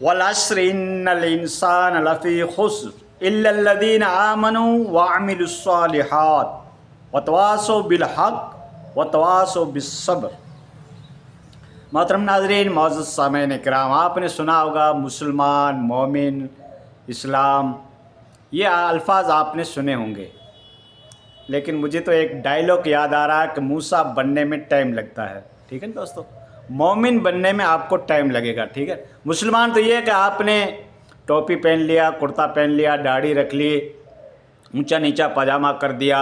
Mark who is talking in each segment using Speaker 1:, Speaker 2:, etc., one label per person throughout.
Speaker 1: والعصر ان الانسان لفی خسر الا الذین آمنوا وعملوا الصالحات وتواصوا بالحق وتواصوا بالصبر۔ محترم ناظرین، معزز سامعین کرام، آپ نے سنا ہوگا مسلمان، مومن، اسلام، یہ الفاظ آپ نے سنے ہوں گے، لیکن مجھے تو ایک ڈائلاگ یاد آ رہا ہے کہ موسیٰ بننے میں ٹائم لگتا ہے، ٹھیک ہے نا دوستو؟ مومن بننے میں آپ کو ٹائم لگے گا، ٹھیک ہے؟ مسلمان تو یہ ہے کہ آپ نے ٹوپی پہن لیا، کرتا پہن لیا، داڑھی رکھ لی، اونچا نیچا پاجامہ کر دیا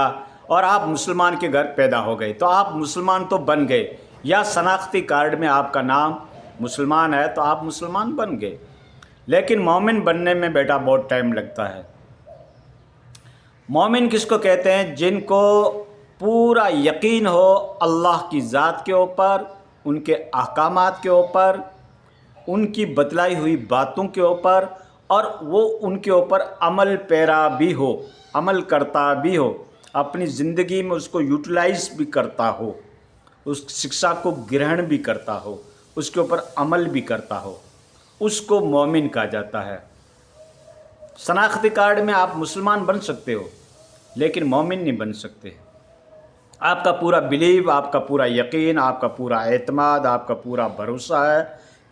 Speaker 1: اور آپ مسلمان کے گھر پیدا ہو گئے، تو آپ مسلمان تو بن گئے، یا شناختی کارڈ میں آپ کا نام مسلمان ہے تو آپ مسلمان بن گئے، لیکن مومن بننے میں بیٹا بہت ٹائم لگتا ہے۔ مومن کس کو کہتے ہیں؟ جن کو پورا یقین ہو اللہ کی ذات کے اوپر، ان کے احکامات کے اوپر، ان کی بتلائی ہوئی باتوں کے اوپر، اور وہ ان کے اوپر عمل پیرا بھی ہو، عمل کرتا بھی ہو، اپنی زندگی میں اس کو یوٹیلائز بھی کرتا ہو، اس شکشا کو گرہن بھی کرتا ہو، اس کے اوپر عمل بھی کرتا ہو، اس کو مومن کہا جاتا ہے۔ شناختی کارڈ میں آپ مسلمان بن سکتے ہو لیکن مومن نہیں بن سکتے۔ آپ کا پورا بلیو، آپ کا پورا یقین، آپ کا پورا اعتماد، آپ کا پورا بھروسہ ہے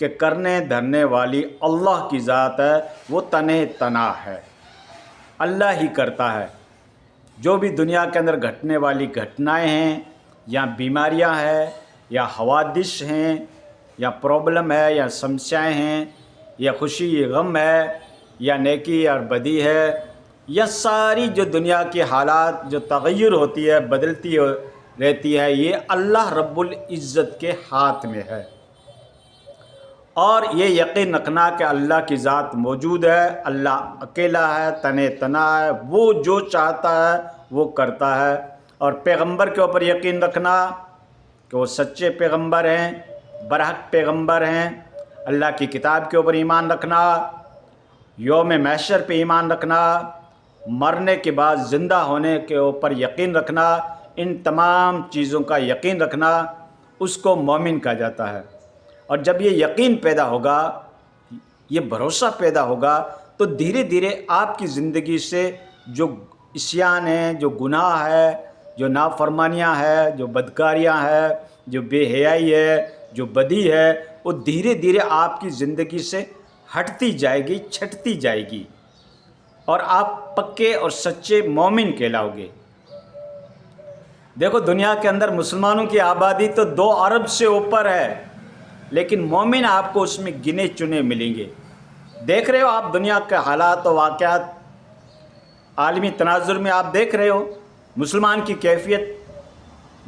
Speaker 1: کہ کرنے دھرنے والی اللہ کی ذات ہے، وہ تنہ تنہا ہے، اللہ ہی کرتا ہے۔ جو بھی دنیا کے اندر گھٹنے والی گھٹنائیں ہیں، یا بیماریاں ہیں، یا حوادث ہیں، یا پرابلم ہے، یا سمسیائیں ہیں، یا خوشی غم ہے، یا نیکی اور بدی ہے، یا ساری جو دنیا کی حالات جو تغیر ہوتی ہے، بدلتی رہتی ہے، یہ اللہ رب العزت کے ہاتھ میں ہے۔ اور یہ یقین رکھنا کہ اللہ کی ذات موجود ہے، اللہ اکیلا ہے، تنہ تنہا ہے، وہ جو چاہتا ہے وہ کرتا ہے۔ اور پیغمبر کے اوپر یقین رکھنا کہ وہ سچے پیغمبر ہیں، برحق پیغمبر ہیں، اللہ کی کتاب کے اوپر ایمان رکھنا، یوم محشر پہ ایمان رکھنا، مرنے کے بعد زندہ ہونے کے اوپر یقین رکھنا، ان تمام چیزوں کا یقین رکھنا، اس کو مومن کہا جاتا ہے۔ اور جب یہ یقین پیدا ہوگا، یہ بھروسہ پیدا ہوگا، تو دھیرے دھیرے آپ کی زندگی سے جو عصیان ہیں، جو گناہ ہے، جو نافرمانیاں ہے، جو بدکاریاں ہے، جو بے حیائی ہے، جو بدی ہے، وہ دھیرے دھیرے آپ کی زندگی سے ہٹتی جائے گی، چھٹتی جائے گی، اور آپ پکے اور سچے مومن کہلاؤ گے۔ دیکھو، دنیا کے اندر مسلمانوں کی آبادی تو 2 ارب سے اوپر ہے، لیکن مومن آپ کو اس میں گنے چنے ملیں گے۔ دیکھ رہے ہو آپ دنیا کے حالات و واقعات، عالمی تناظر میں آپ دیکھ رہے ہو مسلمان کی کیفیت،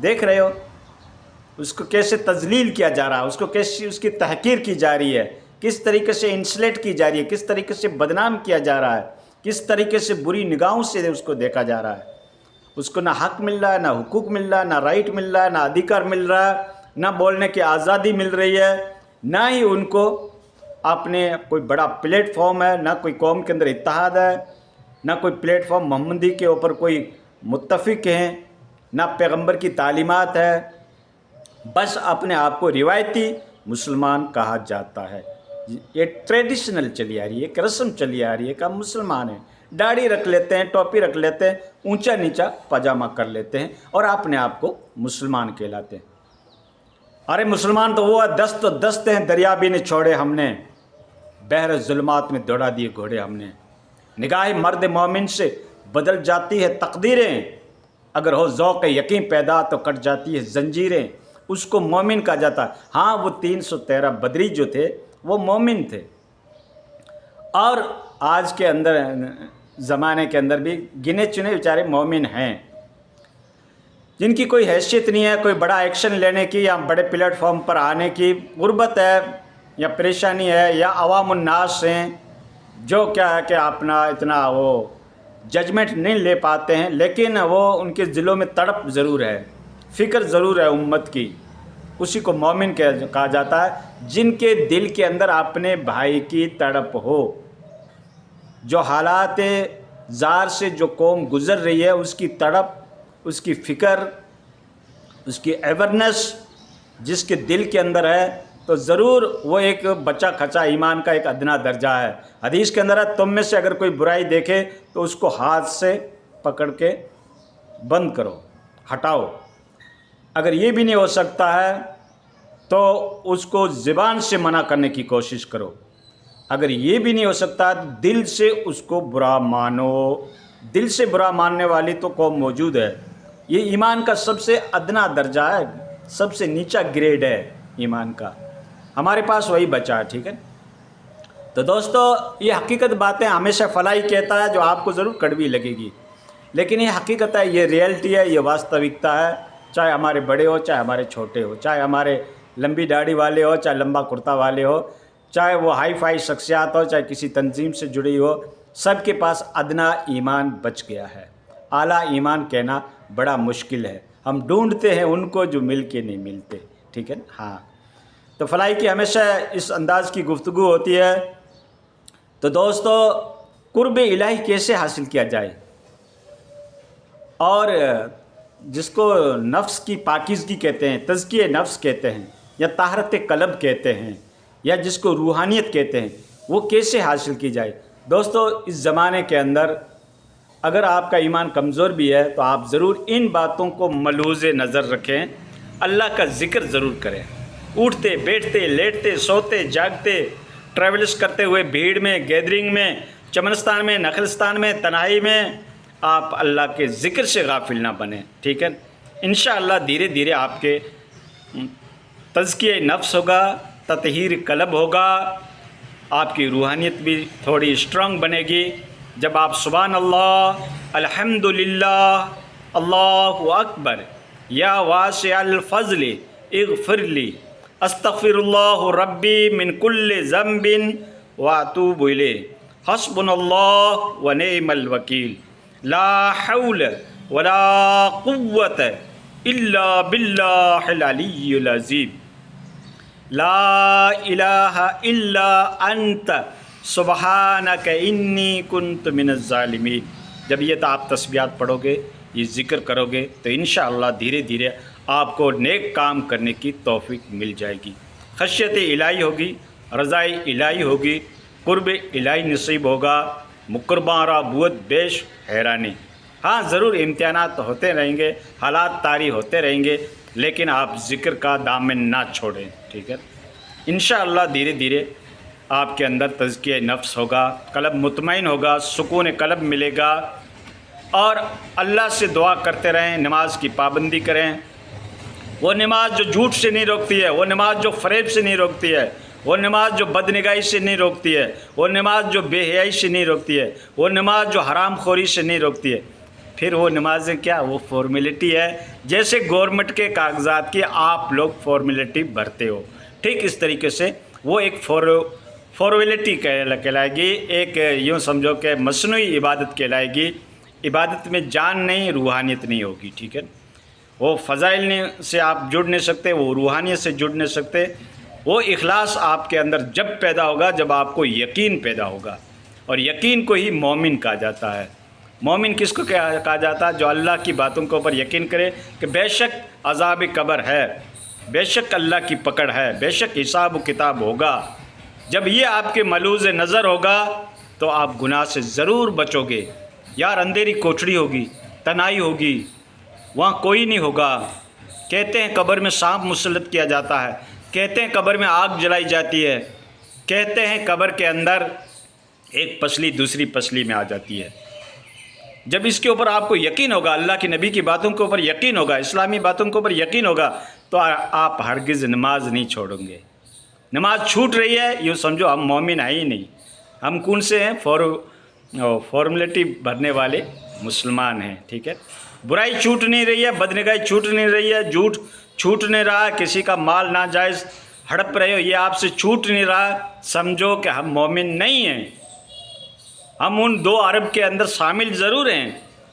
Speaker 1: دیکھ رہے ہو اس کو کیسے تذلیل کیا جا رہا ہے، اس کو کیسے اس کی تحقیر کی جا رہی ہے، کس طریقے سے انسلیٹ کی جا رہی ہے، کس طریقے سے بدنام کیا جا رہا ہے، کس طریقے سے بری نگاہوں سے اس کو دیکھا جا رہا ہے۔ اس کو نہ حق مل رہا ہے، نہ حقوق مل رہا ہے، نہ رائٹ مل رہا ہے، نہ ادھیکار مل رہا ہے، نہ بولنے کی آزادی مل رہی ہے، نہ ہی ان کو اپنے کوئی بڑا پلیٹ فارم ہے، نہ کوئی قوم کے اندر اتحاد ہے، نہ کوئی پلیٹ فارم محمدی کے اوپر کوئی متفق ہیں، نہ پیغمبر کی تعلیمات ہے، بس اپنے آپ کو روایتی مسلمان کہا جاتا ہے۔ یہ ٹریڈیشنل چلی آ رہی ہے، ایک رسم چلی آ رہی ہے کہ ہم مسلمان ہیں، داڑھی رکھ لیتے ہیں، ٹوپی رکھ لیتے ہیں، اونچا نیچا پاجامہ کر لیتے ہیں اور اپنے آپ کو مسلمان کہلاتے ہیں۔ ارے مسلمان تو وہ ہے، دست و دست ہیں دریا بھی نہیں چھوڑے ہم نے، بحر ظلمات میں دوڑا دیے گھوڑے ہم نے۔ نگاہ مرد مومن سے بدل جاتی ہے تقدیریں، اگر ہو ذوق یقین پیدا تو کٹ جاتی ہے زنجیریں، اس کو مومن کہا جاتا ہے۔ ہاں، وہ 313 بدری جو تھے وہ مومن تھے، اور آج کے اندر زمانے کے اندر بھی گنے چنے بیچارے مومن ہیں، جن کی کوئی حیثیت نہیں ہے کوئی بڑا ایکشن لینے کی، یا بڑے پلیٹ فارم پر آنے کی، غربت ہے یا پریشانی ہے، یا عوام الناس ہیں جو کیا ہے کہ اپنا اتنا وہ ججمنٹ نہیں لے پاتے ہیں، لیکن وہ ان کے دلوں میں تڑپ ضرور ہے، فکر ضرور ہے امت کی، اسی کو مومن کہا جاتا ہے۔ جن کے دل کے اندر اپنے بھائی کی تڑپ ہو، جو حالات زار سے جو قوم گزر رہی ہے اس کی تڑپ، اس کی فکر، اس کی ایورنس جس کے دل کے اندر ہے، تو ضرور وہ ایک بچا کھچا ایمان کا ایک ادنا درجہ ہے۔ حدیث کے اندر ہے تم میں سے اگر کوئی برائی دیکھے تو اس کو ہاتھ سے پکڑ کے بند کرو، ہٹاؤ۔ اگر یہ بھی نہیں ہو سکتا ہے تو اس کو زبان سے منع کرنے کی کوشش کرو۔ اگر یہ بھی نہیں ہو سکتا تو دل سے اس کو برا مانو۔ دل سے برا ماننے والی تو قوم موجود ہے۔ یہ ایمان کا سب سے ادنا درجہ ہے، سب سے نیچا گریڈ ہے ایمان کا۔ ہمارے پاس وہی بچا ہے، ٹھیک ہے۔ تو دوستو یہ حقیقت باتیں ہمیشہ فلاحی کہتا ہے جو آپ کو ضرور کڑوی لگے گی، لیکن یہ حقیقت ہے، یہ ریئلٹی ہے، یہ واستوکتا ہے۔ چاہے ہمارے بڑے ہو چاہے ہمارے چھوٹے ہو، چاہے ہمارے لمبی داڑھی والے ہو چاہے لمبا کرتا والے ہو، چاہے وہ ہائی فائی شخصیات ہو چاہے کسی تنظیم سے جڑی ہو، سب کے پاس ادنا ایمان بچ گیا ہے۔ اعلیٰ ایمان کہنا بڑا مشکل ہے، ہم ڈھونڈتے ہیں ان کو جو مل کے نہیں ملتے، ٹھیک ہے نا۔ ہاں، تو فلاحی کی ہمیشہ اس انداز کی گفتگو ہوتی ہے۔ تو دوستو قرب الہی کیسے حاصل کیا جائے، اور جس کو نفس کی پاکیزگی کہتے ہیں، تزکیہ نفس کہتے ہیں، یا طہارت قلب کہتے ہیں، یا جس کو روحانیت کہتے ہیں، وہ کیسے حاصل کی جائے۔ دوستو اس زمانے کے اندر اگر آپ کا ایمان کمزور بھی ہے تو آپ ضرور ان باتوں کو ملحوظ نظر رکھیں، اللہ کا ذکر ضرور کریں۔ اٹھتے بیٹھتے لیٹتے سوتے جاگتے، ٹریولس کرتے ہوئے، بھیڑ میں، گیدرنگ میں، چمنستان میں، نخلستان میں، تنہائی میں، آپ اللہ کے ذکر سے غافل نہ بنیں، ٹھیک ہے۔ انشاءاللہ دھیرے دھیرے آپ کے تزکیہ نفس ہوگا، تطہیر قلب ہوگا، آپ کی روحانیت بھی تھوڑی اسٹرانگ بنے گی۔ جب آپ سبحان اللہ، الحمدللہ، اللہ اکبر، یا واسع الفضل اغفر لی، استغفر اللہ ربی من کل ذنب واتوب الیہ، حسبنا اللہ ونعم الوکیل، لا حول ولا قوت الا باللہ العلی العظیم، لا الہ الا انت سبحانک انی کنت من الظالمین۔ جب یہ آپ تسبیحات پڑھو گے، یہ ذکر کرو گے، تو انشاءاللہ دھیرے دھیرے آپ کو نیک کام کرنے کی توفیق مل جائے گی، خشیت الہی ہوگی، رضائی الہی ہوگی، قرب الہی نصیب ہوگا، مقرباں را بود بیش حیرانی۔ ہاں ضرور امتحانات ہوتے رہیں گے، حالات طاری ہوتے رہیں گے، لیکن آپ ذکر کا دامن نہ چھوڑیں، ٹھیک ہے۔ انشاءاللہ دھیرے دھیرے آپ کے اندر تزکیہ نفس ہوگا، قلب مطمئن ہوگا، سکون قلب ملے گا، اور اللہ سے دعا کرتے رہیں، نماز کی پابندی کریں۔ وہ نماز جو جھوٹ سے نہیں روکتی ہے، وہ نماز جو فریب سے نہیں روکتی ہے، وہ نماز جو بدنگاہی سے نہیں روکتی ہے، وہ نماز جو بے حیائی سے نہیں روکتی ہے، وہ نماز جو حرام خوری سے نہیں روکتی ہے، پھر وہ نمازیں کیا، وہ فارمیلٹی ہے۔ جیسے گورنمنٹ کے کاغذات کی آپ لوگ فارمیلٹی بھرتے ہو، ٹھیک اس طریقے سے وہ ایک فارمیلٹی کہلائے گی، ایک یوں سمجھو کہ مصنوعی عبادت کہلائے گی۔ عبادت میں جان نہیں، روحانیت نہیں ہوگی، ٹھیک ہے۔ وہ فضائل سے آپ جڑ نہیں سکتے، وہ روحانیت سے جڑ نہیں سکتے۔ وہ اخلاص آپ کے اندر جب پیدا ہوگا جب آپ کو یقین پیدا ہوگا، اور یقین کو ہی مومن کہا جاتا ہے۔ مومن کس کو کہا جاتا ہے؟ جو اللہ کی باتوں کے اوپر یقین کرے کہ بے شک عذاب قبر ہے، بے شک اللہ کی پکڑ ہے، بے شک حساب و کتاب ہوگا۔ جب یہ آپ کے ملحوظ نظر ہوگا تو آپ گناہ سے ضرور بچو گے۔ یار اندھیری کوٹڑی ہوگی، تنہائی ہوگی، وہاں کوئی نہیں ہوگا۔ کہتے ہیں قبر میں سانپ مسلط کیا جاتا ہے، کہتے ہیں قبر میں آگ جلائی جاتی ہے، کہتے ہیں قبر کے اندر ایک پسلی دوسری پسلی میں آ جاتی ہے۔ جب اس کے اوپر آپ کو یقین ہوگا، اللہ کی نبی کی باتوں کے اوپر یقین ہوگا، اسلامی باتوں کے اوپر یقین ہوگا، تو آپ ہرگز نماز نہیں چھوڑیں گے۔ نماز چھوٹ رہی ہے، یوں سمجھو ہم مومن ہیں ہی نہیں۔ ہم کون سے ہیں؟ فارمیلٹی بھرنے والے مسلمان ہیں، ٹھیک ہے۔ برائی چھوٹ نہیں رہی ہے، بدنگاہی چھوٹ نہیں رہی ہے، جھوٹ چھوٹ نہیں رہا، کسی کا مال ناجائز ہڑپ رہے ہو، یہ آپ سے چھوٹ نہیں رہا، سمجھو کہ ہم مومن نہیں ہیں۔ ہم ان 2 ارب کے اندر شامل ضرور ہیں،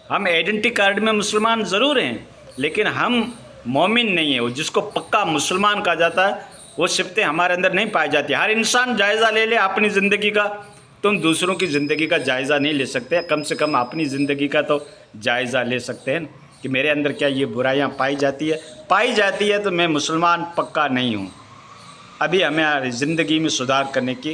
Speaker 1: ہم آئیڈینٹی کارڈ میں مسلمان ضرور ہیں، لیکن ہم مومن نہیں ہیں۔ وہ جس کو پکا مسلمان کہا جاتا ہے وہ صفتیں ہمارے اندر نہیں پائی جاتی۔ ہر انسان جائزہ لے لے اپنی زندگی کا، تم دوسروں کی زندگی کا جائزہ نہیں لے سکتے، کم سے کم اپنی زندگی کا تو جائزہ لے سکتے ہیں کہ میرے اندر کیا یہ برائیاں پائی جاتی ہے تو میں مسلمان پکا نہیں ہوں۔ ابھی ہماری زندگی میں سدھار کرنے کی